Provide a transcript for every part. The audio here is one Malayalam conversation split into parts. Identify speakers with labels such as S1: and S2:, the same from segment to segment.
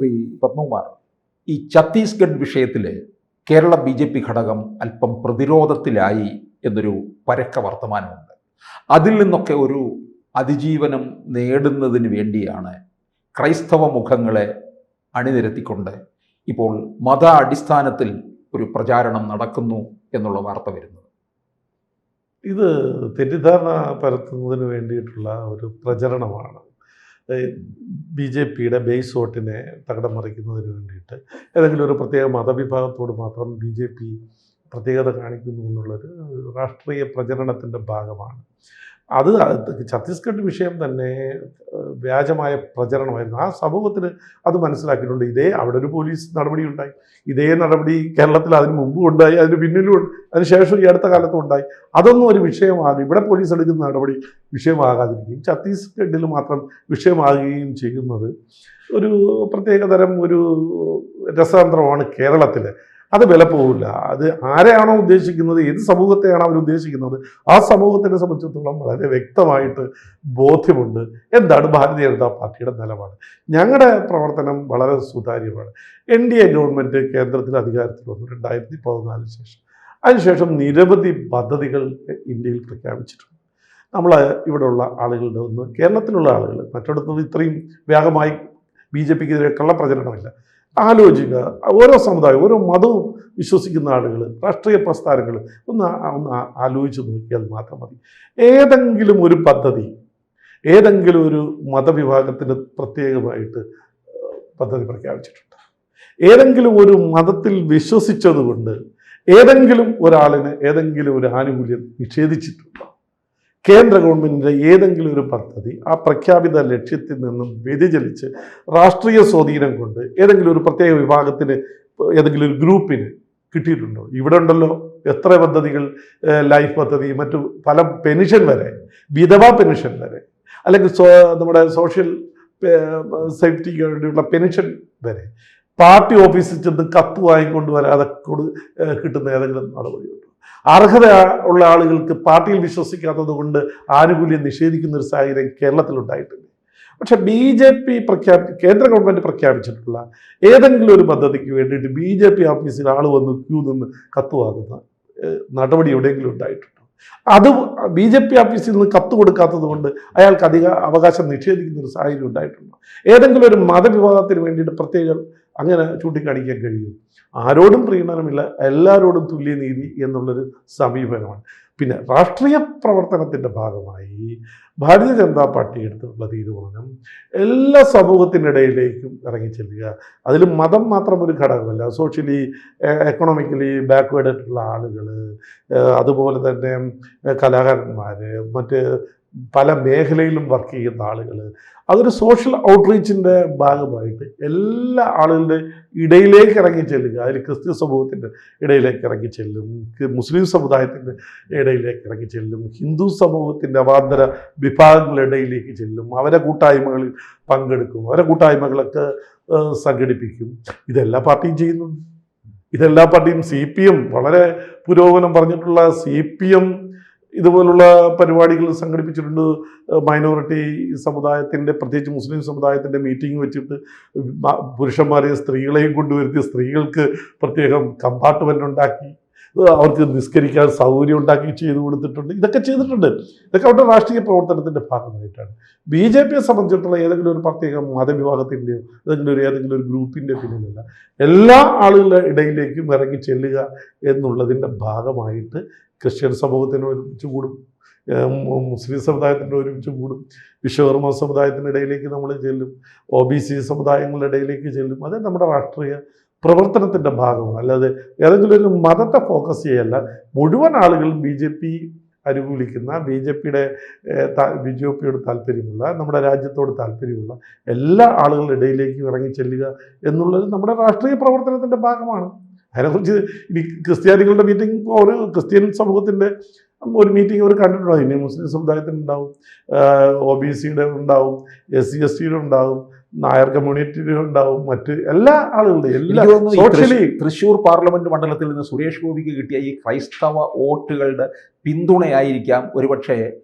S1: ശ്രീ പത്മകുമാർ, ഈ ഛത്തീസ്ഗഡ് വിഷയത്തിൽ കേരള BJP ഘടകം അല്പം പ്രതിരോധത്തിലായി എന്നൊരു പരക്ക വർത്തമാനമുണ്ട്. അതിൽ നിന്നൊക്കെ ഒരു അതിജീവനം നേടുന്നതിന് വേണ്ടിയാണ് ക്രൈസ്തവ മുഖങ്ങളെ അണിനിരത്തിക്കൊണ്ട് ഇപ്പോൾ മത അടിസ്ഥാനത്തിൽ ഒരു പ്രചാരണം നടക്കുന്നു എന്നുള്ള വാർത്ത വരുന്നത്.
S2: ഇത് തെറ്റിദ്ധാരണ പരത്തുന്നതിന് വേണ്ടിയിട്ടുള്ള ഒരു പ്രചരണമാണ്. BJPയുടെ ബേസ് വോട്ടിനെ തകിടം മറിക്കുന്നതിന് വേണ്ടിയിട്ട് ഏതെങ്കിലും ഒരു പ്രത്യേക മതവിഭാഗത്തോട് മാത്രം BJP പ്രത്യേകത കാണിക്കുന്നു എന്നുള്ളൊരു രാഷ്ട്രീയ പ്രചരണത്തിൻ്റെ ഭാഗമാണ്. അത് ഛത്തീസ്ഗഡ് വിഷയം തന്നെ വ്യാജമായ പ്രചരണമായിരുന്നു. ആ സമൂഹത്തിന് അത് മനസ്സിലാക്കിയിട്ടുണ്ട്. അവിടെ ഒരു പോലീസ് നടപടി ഉണ്ടായി, ഇതേ നടപടി കേരളത്തിൽ അതിന് മുമ്പും ഉണ്ടായി, അതിന് പിന്നിലും അതിനുശേഷം ഈ അടുത്ത കാലത്തും ഉണ്ടായി. അതൊന്നും ഒരു വിഷയമാകും, ഇവിടെ പോലീസ് എടുക്കുന്ന നടപടി വിഷയമാകാതിരിക്കുകയും ഛത്തീസ്ഗഡിൽ മാത്രം വിഷയമാകുകയും ചെയ്യുന്നത് ഒരു പ്രത്യേകതരം ഒരു രസതന്ത്രമാണ് കേരളത്തിൽ. അത് വില പോകില്ല. അത് ആരെയാണോ ഉദ്ദേശിക്കുന്നത്, ഏത് സമൂഹത്തെയാണോ അവർ ഉദ്ദേശിക്കുന്നത്, ആ സമൂഹത്തിനെ സംബന്ധിച്ചിടത്തോളം വളരെ വ്യക്തമായിട്ട് ബോധ്യമുണ്ട് എന്താണ് ഭാരതീയ ജനതാ പാർട്ടിയുടെ നിലപാട്. ഞങ്ങളുടെ പ്രവർത്തനം വളരെ സുതാര്യമാണ്. NDA ഗവൺമെൻറ് കേന്ദ്രത്തിൽ അധികാരത്തിൽ വന്നു 2014 ശേഷം. അതിനുശേഷം നിരവധി പദ്ധതികൾ ഇന്ത്യയിൽ പ്രഖ്യാപിച്ചിട്ടുണ്ട്. നമ്മൾ ഇവിടെയുള്ള ആളുകളുടെ കേരളത്തിലുള്ള ആളുകൾ മറ്റിടത്തും ഇത്രയും വേഗമായി BJPക്കെതിരെ കള്ളപ്രചരണമില്ല. ആലോചിക്കുക, ഓരോ സമുദായം, ഓരോ മതവും വിശ്വസിക്കുന്ന ആളുകൾ, രാഷ്ട്രീയ പ്രസ്ഥാനങ്ങൾ ഒന്ന് ആലോചിച്ച് നോക്കിയാൽ മാത്രം മതി. ഏതെങ്കിലും ഒരു പദ്ധതി ഏതെങ്കിലും ഒരു മതവിഭാഗത്തിന് പ്രത്യേകമായിട്ട് പദ്ധതി പ്രഖ്യാപിച്ചിട്ടുണ്ട്? ഏതെങ്കിലും ഒരു മതത്തിൽ വിശ്വസിച്ചതുകൊണ്ട് ഏതെങ്കിലും ഒരാളിന് ഏതെങ്കിലും ഒരു ആനുകൂല്യം നിഷേധിച്ചിട്ടുണ്ടോ? കേന്ദ്ര ഗവൺമെൻറ്റിൻ്റെ ഏതെങ്കിലും ഒരു പദ്ധതി ആ പ്രഖ്യാപിത ലക്ഷ്യത്തിൽ നിന്നും വ്യതിചലിച്ച് രാഷ്ട്രീയ സ്വാധീനം കൊണ്ട് ഏതെങ്കിലും ഒരു പ്രത്യേക വിഭാഗത്തിന്, ഏതെങ്കിലും ഒരു ഗ്രൂപ്പിന് കിട്ടിയിട്ടുണ്ടോ? ഇവിടെ ഉണ്ടല്ലോ എത്ര പദ്ധതികൾ, ലൈഫ് പദ്ധതി, മറ്റു പല പെൻഷൻ വരെ, വിധവാ പെൻഷൻ വരെ, അല്ലെങ്കിൽ നമ്മുടെ സോഷ്യൽ സേഫ്റ്റിക്ക് വേണ്ടിയുള്ള പെൻഷൻ വരെ പാർട്ടി ഓഫീസിൽ ചെന്ന് കത്ത് വാങ്ങിക്കൊണ്ട് വരാതെ കിട്ടുന്ന ഏതെങ്കിലും നടപടിയുണ്ടോ? അർഹത ഉള്ള ആളുകൾക്ക് പാർട്ടിയിൽ വിശ്വസിക്കാത്തത് കൊണ്ട് ആനുകൂല്യം നിഷേധിക്കുന്ന ഒരു സാഹചര്യം കേരളത്തിലുണ്ടായിട്ടുണ്ട്. പക്ഷെ BJP കേന്ദ്ര ഗവൺമെൻറ് പ്രഖ്യാപിച്ചിട്ടുള്ള ഏതെങ്കിലും ഒരു പദ്ധതിക്ക് വേണ്ടിയിട്ട് BJP ഓഫീസിൽ ആൾ വന്ന് ക്യൂ നിന്ന് കത്ത് വാങ്ങുന്ന നടപടി എവിടെയെങ്കിലും ഉണ്ടായിട്ടുണ്ടോ? അത് BJP ഓഫീസിൽ നിന്ന് കത്ത് കൊടുക്കാത്തത് കൊണ്ട് അയാൾക്ക് അധിക അവകാശം നിഷേധിക്കുന്ന ഒരു സാഹചര്യം ഉണ്ടായിട്ടുണ്ടോ? ഏതെങ്കിലും ഒരു മതവിഭാഗത്തിന് വേണ്ടിയിട്ട് പ്രത്യേകം അങ്ങനെ ചൂണ്ടിക്കാണിക്കാൻ കഴിയും? ആരോടും പ്രീണനമില്ല, എല്ലാവരോടും തുല്യനീതി എന്നുള്ളൊരു സമീപനമാണ്. പിന്നെ രാഷ്ട്രീയ പ്രവർത്തനത്തിൻ്റെ ഭാഗമായി ഭാരതീയ ജനതാ പാർട്ടി എടുത്തിട്ടുള്ള തീരുമാനം എല്ലാ സമൂഹത്തിനിടയിലേക്കും ഇറങ്ങിച്ചെല്ലുക. അതിൽ മതം മാത്രം ഒരു ഘടകമല്ല. സോഷ്യലി എക്കണോമിക്കലി ബാക്ക്വേർഡ് ആയിട്ടുള്ള ആളുകൾ, അതുപോലെ തന്നെ കലാകാരന്മാർ, മറ്റ് പല മേഖലയിലും വർക്ക് ചെയ്യുന്ന ആളുകൾ, അതൊരു സോഷ്യൽ ഔട്ട്റീച്ചിൻ്റെ ഭാഗമായിട്ട് എല്ലാ ആളുകളുടെ ഇടയിലേക്ക് ഇറങ്ങിച്ചെല്ലുക. അതിൽ ക്രിസ്ത്യൻ സമൂഹത്തിൻ്റെ ഇടയിലേക്ക് ഇറങ്ങിച്ചെല്ലും, മുസ്ലിം സമുദായത്തിൻ്റെ ഇടയിലേക്ക് ഇറങ്ങിച്ചെല്ലും, ഹിന്ദു സമൂഹത്തിൻ്റെ അവാന്തര വിഭാഗങ്ങളുടെ ഇടയിലേക്ക് ചെല്ലും, അവരെ കൂട്ടായ്മകളിൽ പങ്കെടുക്കും, അവരെ കൂട്ടായ്മകളൊക്കെ സംഘടിപ്പിക്കും. ഇതെല്ലാ പാർട്ടിയും ചെയ്യുന്നുണ്ട്. ഇതെല്ലാ പാർട്ടിയും CPM വളരെ പുരോഗമനം പറഞ്ഞിട്ടുള്ള CPM ഇതുപോലുള്ള പരിപാടികൾ സംഘടിപ്പിച്ചിട്ടുണ്ട്. മൈനോറിറ്റി സമുദായത്തിൻ്റെ, പ്രത്യേകിച്ച് മുസ്ലിം സമുദായത്തിൻ്റെ മീറ്റിംഗ് വെച്ചിട്ട് പുരുഷന്മാരെയും സ്ത്രീകളെയും കൊണ്ടുവരുത്തി സ്ത്രീകൾക്ക് പ്രത്യേകം കമ്പാർട്ട്മെൻ്റ് ഉണ്ടാക്കി അവർക്ക് നിസ്കരിക്കാൻ സൗകര്യം ഉണ്ടാക്കി ചെയ്തു കൊടുത്തിട്ടുണ്ട്. ഇതൊക്കെ ചെയ്തിട്ടുണ്ട്. ഇതൊക്കെ അവരുടെ രാഷ്ട്രീയ പ്രവർത്തനത്തിൻ്റെ ഭാഗമായിട്ടാണ്. BJPയെ സംബന്ധിച്ചിടത്തോളം ഏതെങ്കിലും ഒരു പ്രത്യേക മതവിഭാഗത്തിൻ്റെയോ ഏതെങ്കിലും ഒരു ഗ്രൂപ്പിൻ്റെ പിന്നിലല്ല, എല്ലാ ആളുകളുടെ ഇടയിലേക്കും ഇറങ്ങി ചെല്ലുക എന്നുള്ളതിൻ്റെ ഭാഗമായിട്ട് ക്രിസ്ത്യൻ സമൂഹത്തിന് ഒരുമിച്ച് കൂടും, മുസ്ലിം സമുദായത്തിൻ്റെ ഒരുമിച്ച് കൂടും, വിശ്വകർമ്മ സമുദായത്തിൻ്റെ ഇടയിലേക്ക് നമ്മൾ ചെല്ലും, OBC സമുദായങ്ങളുടെ ഇടയിലേക്ക് ചെല്ലും. അത് നമ്മുടെ രാഷ്ട്രീയ പ്രവർത്തനത്തിൻ്റെ ഭാഗമാണ്. അല്ലാതെ ഏതെങ്കിലും ഒരു മതത്തെ ഫോക്കസ് ചെയ്യല്ല. മുഴുവൻ ആളുകളും BJP അനുകൂലിക്കുന്ന, BJPയോട് താല്പര്യമുള്ള, നമ്മുടെ രാജ്യത്തോട് താല്പര്യമുള്ള എല്ലാ ആളുകളുടെ ഇടയിലേക്കും ഇറങ്ങിച്ചെല്ലുക എന്നുള്ളത് നമ്മുടെ രാഷ്ട്രീയ പ്രവർത്തനത്തിൻ്റെ ഭാഗമാണ്. അതിനെക്കുറിച്ച് ഇനി ക്രിസ്ത്യാനികളുടെ മീറ്റിംഗ്, ഒരു ക്രിസ്ത്യൻ സമൂഹത്തിൻ്റെ ഒരു മീറ്റിംഗ് അവർ കണ്ടിട്ടുണ്ടാവും. ഇനി മുസ്ലിം സമുദായത്തിനുണ്ടാവും, OBCയുടെ ഉണ്ടാവും, SC/STയുടെ ഉണ്ടാവും, നായർ കമ്മ്യൂണിറ്റിയുടെ ഉണ്ടാവും, മറ്റ് എല്ലാ ആളുകളുടെയും എല്ലാ സോഷ്യലി.
S1: തൃശ്ശൂർ പാർലമെന്റ് മണ്ഡലത്തിൽ നിന്ന് സുരേഷ് ഗോപിക്ക് കിട്ടിയ ഈ ക്രൈസ്തവ വോട്ടുകളുടെ പിന്തുണയായിരിക്കാം ഒരുപക്ഷെ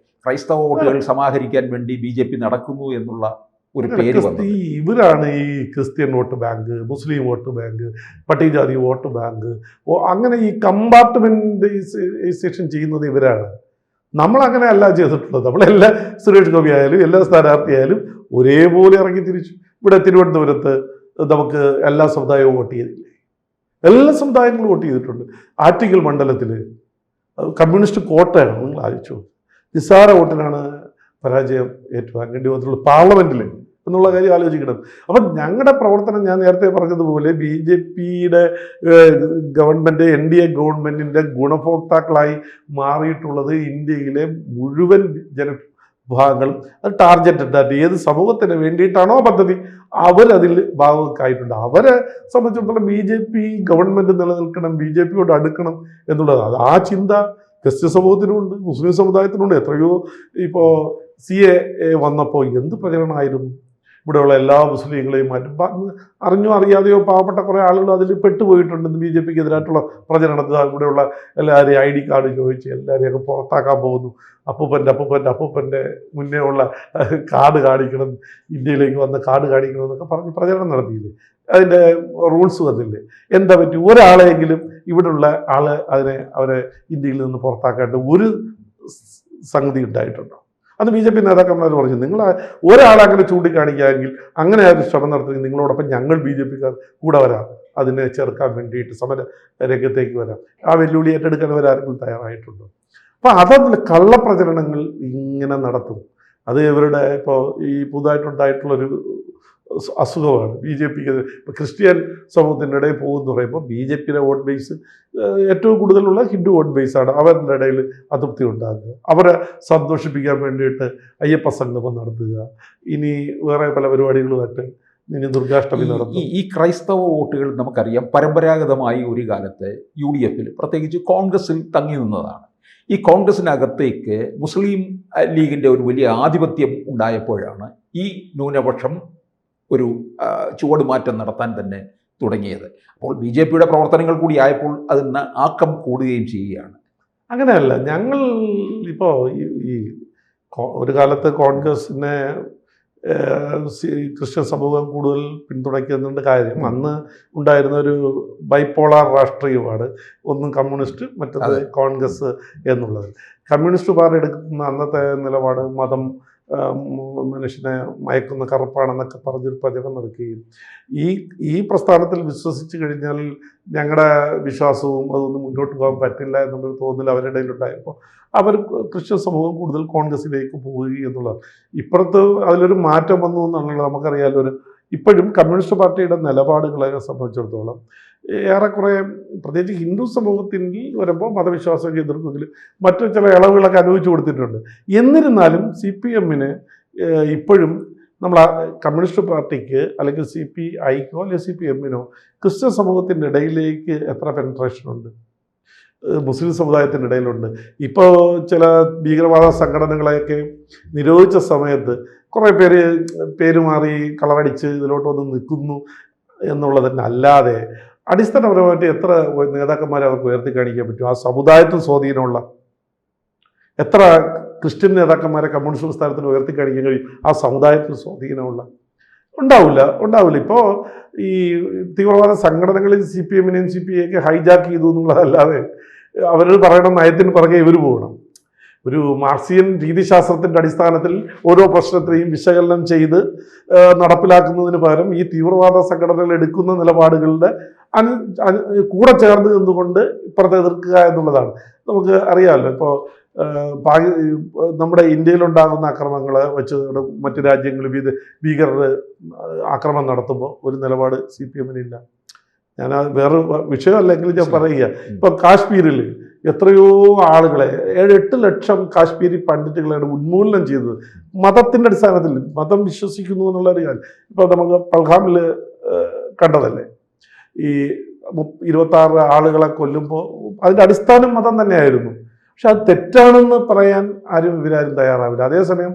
S1: ക്രൈസ്തവ വോട്ടുകൾ സമാഹരിക്കാൻ വേണ്ടി BJP നടക്കുന്നു എന്നുള്ള ഒരു പേര് വന്നത്.
S2: ഇവരാണ് ഈ ക്രിസ്ത്യൻ വോട്ട് ബാങ്ക്, മുസ്ലിം വോട്ട് ബാങ്ക്, പട്ടികജാതി വോട്ട് ബാങ്ക്, അങ്ങനെ ഈ കമ്പാർട്ട്മെന്റൈസേഷൻ ചെയ്യുന്നത് ഇവരാണ്. നമ്മളങ്ങനെ അല്ല ചെയ്തിട്ടുള്ളത്. നമ്മളെല്ലാ സുരേഷ് ഗോപി ആയാലും എല്ലാ സ്ഥാനാർത്ഥിയായാലും ഒരേപോലെ ഇറങ്ങി തിരിച്ചു. ഇവിടെ തിരുവനന്തപുരത്ത് നമുക്ക് എല്ലാ സമുദായവും വോട്ട് ചെയ്തില്ലേ? എല്ലാ സമുദായങ്ങളും വോട്ട് ചെയ്തിട്ടുണ്ട്. ആറ്റിങ്ങൽ മണ്ഡലത്തിൽ കമ്മ്യൂണിസ്റ്റ് കോട്ടയാണ്. നിങ്ങൾ ആലോചിച്ചു, നിസ്സാര വോട്ടിനാണ് പരാജയം ഏറ്റുവാങ്ങേണ്ടി വന്നിട്ടുള്ളത് പാർലമെന്റിൽ എന്നുള്ള കാര്യം ആലോചിക്കണം. അപ്പം ഞങ്ങളുടെ പ്രവർത്തനം ഞാൻ നേരത്തെ പറഞ്ഞതുപോലെ BJPയുടെ ഗവൺമെൻറ്, NDA ഗവൺമെൻറ്റിൻ്റെ ഗുണഭോക്താക്കളായി മാറിയിട്ടുള്ളത് ഇന്ത്യയിലെ മുഴുവൻ ജനവിഭാഗങ്ങളും. അത് ടാർഗറ്റഡ് ആയിട്ട് ഏത് സമൂഹത്തിന് വേണ്ടിയിട്ടാണോ പദ്ധതി അവരതിൽ ഭാഗമായിട്ടുണ്ട്. അവരെ സംബന്ധിച്ചിടത്തോളം BJP ഗവൺമെൻറ് നിലനിൽക്കണം, BJPയോട് അടുക്കണം എന്നുള്ളത്. അത് ആ ചിന്ത ക്രിസ്ത്യൻ സമൂഹത്തിനുമുണ്ട്, മുസ്ലിം സമുദായത്തിനുണ്ട്. എത്രയോ ഇപ്പോൾ CAA വന്നപ്പോൾ എന്ത് പ്രചരണമായിരുന്നു. ഇവിടെയുള്ള എല്ലാ മുസ്ലിങ്ങളെയും മാറ്റും. അറിഞ്ഞോ അറിയാതെയോ പാവപ്പെട്ട കുറേ ആളുകൾ അതിൽ പെട്ടുപോയിട്ടുണ്ട്. BJPക്ക് എതിരായിട്ടുള്ള പ്രചരണത്തിൽ ഇവിടെയുള്ള എല്ലാവരെയും ID കാർഡ് ചോദിച്ച് എല്ലാവരെയൊക്കെ പുറത്താക്കാൻ പോകുന്നു. അപ്പൂപ്പൻ്റെ മുന്നേ ഉള്ള കാർഡ് കാണിക്കണം, ഇന്ത്യയിലേക്ക് വന്ന കാർഡ് കാണിക്കണം എന്നൊക്കെ പറഞ്ഞ് പ്രചരണം നടത്തിയില്ലേ? അതിൻ്റെ റൂൾസ് വന്നില്ലേ? എന്താ പറ്റി? ഒരാളെങ്കിലും ഇവിടെയുള്ള അവരെ ഇന്ത്യയിൽ നിന്ന് പുറത്താക്കാണ്ട് ഒരു സംഗതി ഉണ്ടായിട്ടുണ്ടോ? അത് BJP നേതാക്കന്മാർ പറഞ്ഞു, നിങ്ങൾ ഒരാളങ്ങനെ ചൂണ്ടിക്കാണിക്കുകയെങ്കിൽ അങ്ങനെ ഒരു ശ്രമം നടത്തുമെങ്കിൽ നിങ്ങളോടൊപ്പം ഞങ്ങൾ BJPക്കാർ കൂടെ വരാം, അതിനെ ചെറുക്കാൻ വേണ്ടിയിട്ട് സമര രംഗത്തേക്ക് വരാം. ആ വെല്ലുവിളി ഏറ്റെടുക്കാൻ അവരാരെങ്കിലും തയ്യാറായിട്ടുണ്ടോ? അപ്പം അതല്ല, കള്ളപ്രചരണങ്ങൾ ഇങ്ങനെ നടത്തും. അത് ഇവരുടെ ഇപ്പോൾ ഈ പുതുതായിട്ടുണ്ടായിട്ടുള്ളൊരു അസുഖമാണ് BJPക്ക്. ഇപ്പോൾ ക്രിസ്ത്യൻ സമൂഹത്തിൻ്റെ ഇടയിൽ പോകുമെന്ന് പറയുമ്പോൾ BJPയുടെ വോട്ട് ബേസ് ഏറ്റവും കൂടുതലുള്ള ഹിന്ദു വോട്ട് ബേസാണ്. അവരുടെ ഇടയിൽ അതൃപ്തി ഉണ്ടാകുക, അവരെ സന്തോഷിപ്പിക്കാൻ വേണ്ടിയിട്ട് അയ്യപ്പ സംഗമം നടത്തുക, ഇനി വേറെ പല പരിപാടികളുമായിട്ട് ഇനി ദുർഗാഷ്ടമി നടത്തും.
S1: ഈ ക്രൈസ്തവ വോട്ടുകൾ നമുക്കറിയാം പരമ്പരാഗതമായി ഒരു കാലത്ത് UDF പ്രത്യേകിച്ച് കോൺഗ്രസിൽ തങ്ങി നിന്നതാണ്. ഈ കോൺഗ്രസിനകത്തേക്ക് മുസ്ലിം ലീഗിൻ്റെ ഒരു വലിയ ആധിപത്യം ഉണ്ടായപ്പോഴാണ് ഈ ന്യൂനപക്ഷം ഒരു ചുവടുമാറ്റം നടത്താൻ തന്നെ തുടങ്ങിയത്. അപ്പോൾ BJPയുടെ പ്രവർത്തനങ്ങൾ കൂടി ആയപ്പോൾ അതിന് ആക്കം കൂടുകയും ചെയ്യുകയാണ്.
S2: അങ്ങനെയല്ല, ഞങ്ങൾ ഇപ്പോൾ ഈ ഒരു കാലത്ത് കോൺഗ്രസിനെ ക്രിസ്ത്യൻ സമൂഹം കൂടുതൽ പിന്തുണയ്ക്കുന്നതിൻ്റെ കാര്യം അന്ന് ഉണ്ടായിരുന്ന ഒരു ബൈപ്പോളാർ രാഷ്ട്രീയമാണ്. ഒന്നും കമ്മ്യൂണിസ്റ്റ്, മറ്റത് കോൺഗ്രസ് എന്നുള്ളത്. കമ്മ്യൂണിസ്റ്റ് പാർട്ടി എടുക്കുന്ന അന്നത്തെ നിലപാട് മതം മനുഷ്യനെ മയക്കുന്ന കറുപ്പാണെന്നൊക്കെ പറഞ്ഞൊരു പ്രചരണം നടക്കുകയും ഈ പ്രസ്ഥാനത്തിൽ വിശ്വസിച്ച് കഴിഞ്ഞാൽ ഞങ്ങളുടെ വിശ്വാസവും അതൊന്നും മുന്നോട്ട് പോകാൻ പറ്റില്ല എന്നുള്ളൊരു തോന്നൽ അവരുടെ ഇടയിലുണ്ടായപ്പോൾ അവർ ക്രിസ്ത്യൻ സമൂഹം കൂടുതൽ കോൺഗ്രസിലേക്ക് പോവുകയും എന്നുള്ളതാണ്. ഇപ്പുറത്ത് അതിലൊരു മാറ്റം വന്നു എന്നുള്ളത് നമുക്കറിയാമല്ലോ. ഇപ്പോഴും കമ്മ്യൂണിസ്റ്റ് പാർട്ടിയുടെ നിലപാടുകളെ സംബന്ധിച്ചിടത്തോളം ഏറെക്കുറെ പ്രത്യേകിച്ച് ഹിന്ദു സമൂഹത്തിൽ വരുമ്പോൾ മതവിശ്വാസം എതിർക്കുമെങ്കിലും മറ്റു ചില ഇളവുകളൊക്കെ അനുഭവിച്ചു കൊടുത്തിട്ടുണ്ട്. എന്നിരുന്നാലും CPMന് ഇപ്പോഴും നമ്മൾ കമ്മ്യൂണിസ്റ്റ് പാർട്ടിക്ക് അല്ലെങ്കിൽ CPIക്കോ അല്ലെങ്കിൽ CPMനോ ക്രിസ്ത്യൻ സമൂഹത്തിൻ്റെ ഇടയിലേക്ക് എത്ര പെനട്രേഷൻ ഉണ്ട്? മുസ്ലിം സമുദായത്തിൻ്റെ ഇടയിലുണ്ട്. ഇപ്പോൾ ചില ഭീകരവാദ സംഘടനകളെയൊക്കെ നിരോധിച്ച സമയത്ത് കുറേ പേര് മാറി കളറടിച്ച് ഇതിലോട്ട് വന്ന് നിൽക്കുന്നു എന്നുള്ളതന്നെ അല്ലാതെ അടിസ്ഥാനപരമായിട്ട് എത്ര നേതാക്കന്മാരെ അവർക്ക് ഉയർത്തി കാണിക്കാൻ പറ്റും? ആ സമുദായത്തിൽ സ്വാധീനമുള്ള എത്ര ക്രിസ്ത്യൻ നേതാക്കന്മാരെ കമ്മ്യൂണിസ്റ്റ് പ്രസ്ഥാനത്തിന് ഉയർത്തി കാണിക്കാൻ കഴിയും? ആ സമുദായത്തിൽ സ്വാധീനമുള്ള ഉണ്ടാവില്ല. ഇപ്പോൾ ഈ തീവ്രവാദ സംഘടനകളിൽ CPMനെയും CPIയൊക്കെ ഹൈജാക്ക് ചെയ്തു എന്നുള്ളതല്ലാതെ അവർ പറയണ നയത്തിന് പുറകെ ഇവർ പോകണം. ഒരു മാർക്സിയൻ രീതിശാസ്ത്രത്തിൻ്റെ അടിസ്ഥാനത്തിൽ ഓരോ പ്രശ്നത്തെയും വിശകലനം ചെയ്ത് നടപ്പിലാക്കുന്നതിന് പകരം ഈ തീവ്രവാദ സംഘടനകൾ എടുക്കുന്ന നിലപാടുകളുടെ കൂടെ ചേർന്ന് നിന്നുകൊണ്ട് ഇപ്പുറത്തെ എതിർക്കുക എന്നുള്ളതാണ്. നമുക്ക് അറിയാമല്ലോ, ഇപ്പോൾ നമ്മുടെ ഇന്ത്യയിലുണ്ടാകുന്ന അക്രമങ്ങൾ വെച്ച് മറ്റു രാജ്യങ്ങളിൽ ഭീകരർ ആക്രമണം നടത്തുമ്പോൾ ഒരു നിലപാട് CPMനില്ല. ഞാൻ വേറെ വിഷയമല്ലെങ്കിൽ ഞാൻ പറയുക, ഇപ്പം കാശ്മീരിൽ എത്രയോ ആളുകളെ 7-8 ലക്ഷം കാശ്മീരി പണ്ഡിറ്റുകളാണ് ഉന്മൂലനം ചെയ്തത് മതത്തിൻ്റെ അടിസ്ഥാനത്തിൽ. മതം വിശ്വസിക്കുന്നു എന്നുള്ളൊരു കാര്യം ഇപ്പോൾ നമുക്ക് പൽഗാമിൽ കണ്ടതല്ലേ. ഈ 26 ആളുകളെ കൊല്ലുമ്പോൾ അതിൻ്റെ അടിസ്ഥാനം മതം തന്നെയായിരുന്നു. പക്ഷെ അത് തെറ്റാണെന്ന് പറയാൻ ഇവരാരും തയ്യാറാവില്ല. അതേസമയം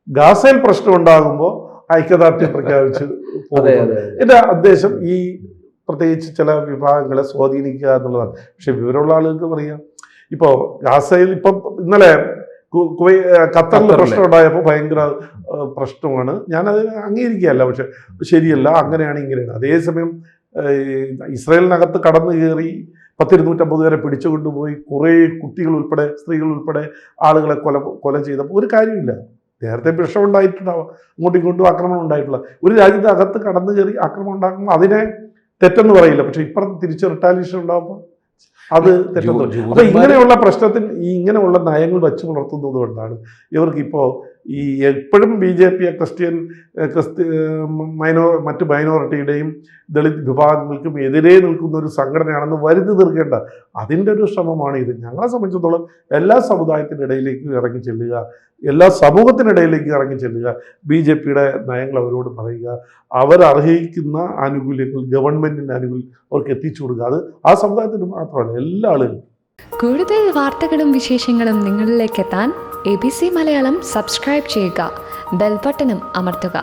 S2: ഗാസയിൽ പ്രശ്നം ഉണ്ടാകുമ്പോൾ ഐക്യദാർഢ്യം പ്രഖ്യാപിച്ച് പോകുന്നത്. എൻ്റെ ഉദ്ദേശം ഈ പ്രത്യേകിച്ച് ചില വിഭാഗങ്ങളെ സ്വാധീനിക്കുക എന്നുള്ളതാണ്. പക്ഷെ വിവരമുള്ള ആളുകൾക്ക് പറയാം. ഇപ്പോൾ ഗാസയിൽ ഇപ്പം ഇന്നലെ ഖത്തറിൽ പ്രശ്നം ഉണ്ടായപ്പോൾ ഭയങ്കര പ്രശ്നമാണ്. ഞാനത് അംഗീകരിക്കുകയല്ല, പക്ഷെ ശരിയല്ല, അങ്ങനെയാണ് ഇങ്ങനെയാണ്. അതേസമയം ഇസ്രായേലിനകത്ത് കടന്നു കയറി 250 പേരെ പിടിച്ചുകൊണ്ടുപോയി കുറേ കുട്ടികൾ ഉൾപ്പെടെ സ്ത്രീകൾ ഉൾപ്പെടെ ആളുകളെ കൊല ചെയ്തപ്പോൾ ഒരു കാര്യമില്ല. നേരത്തെ പ്രശ്നം ഉണ്ടായിട്ടുണ്ടാവാം, അങ്ങോട്ടും ഇങ്ങോട്ടും ആക്രമണം ഉണ്ടായിട്ടുള്ള ഒരു രാജ്യത്ത് അകത്ത് കടന്നു കയറി ആക്രമണം ഉണ്ടാക്കുമ്പോൾ അതിനെ തെറ്റെന്ന് പറയില്ല. പക്ഷെ ഇപ്പുറത്ത് തിരിച്ച് റിട്ടാലിയേഷൻ ഉണ്ടാകുമ്പോൾ അത് തെറ്റെന്ന് പറയും. അപ്പൊ ഇങ്ങനെയുള്ള പ്രശ്നത്തിൽ ഇങ്ങനെയുള്ള നയങ്ങൾ വെച്ച് പുലർത്തുന്നത് കൊണ്ടാണ് ഇവർക്കിപ്പോൾ ഈ എപ്പോഴും BJP ക്രിസ്ത്യൻ മറ്റ് മൈനോറിറ്റിയുടെയും ദളിത് വിഭാഗങ്ങൾക്കും എതിരെ നിൽക്കുന്ന ഒരു സംഘടനയാണെന്ന് വരുത്തി തീർക്കേണ്ട അതിൻ്റെ ഒരു ശ്രമമാണ് ഇത്. ഞങ്ങളെ സംബന്ധിച്ചിടത്തോളം എല്ലാ സമുദായത്തിൻ്റെ ഇടയിലേക്കും ഇറങ്ങി ചെല്ലുക, എല്ലാ സമൂഹത്തിനിടയിലേക്ക് ഇറങ്ങി ചെല്ലുക, BJPയുടെ നയങ്ങൾ അവരോട് പറയുക, അവരർഹിക്കുന്ന ആനുകൂല്യങ്ങൾ ഗവൺമെൻറ്റിൻ്റെ ആനുകൂല്യം അവർക്ക് എത്തിച്ചു കൊടുക്കുക. അത് ആ സമുദായത്തിന് മാത്രമല്ല, എല്ലാ ആളുകളും.
S3: കൂടുതൽ വാർത്തകളും വിശേഷങ്ങളും നിങ്ങളിലേക്ക് എത്താൻ ABC മലയാളം സബ്സ്ക്രൈബ് ചെയ്യുക, ബെൽ ബട്ടണും അമർത്തുക.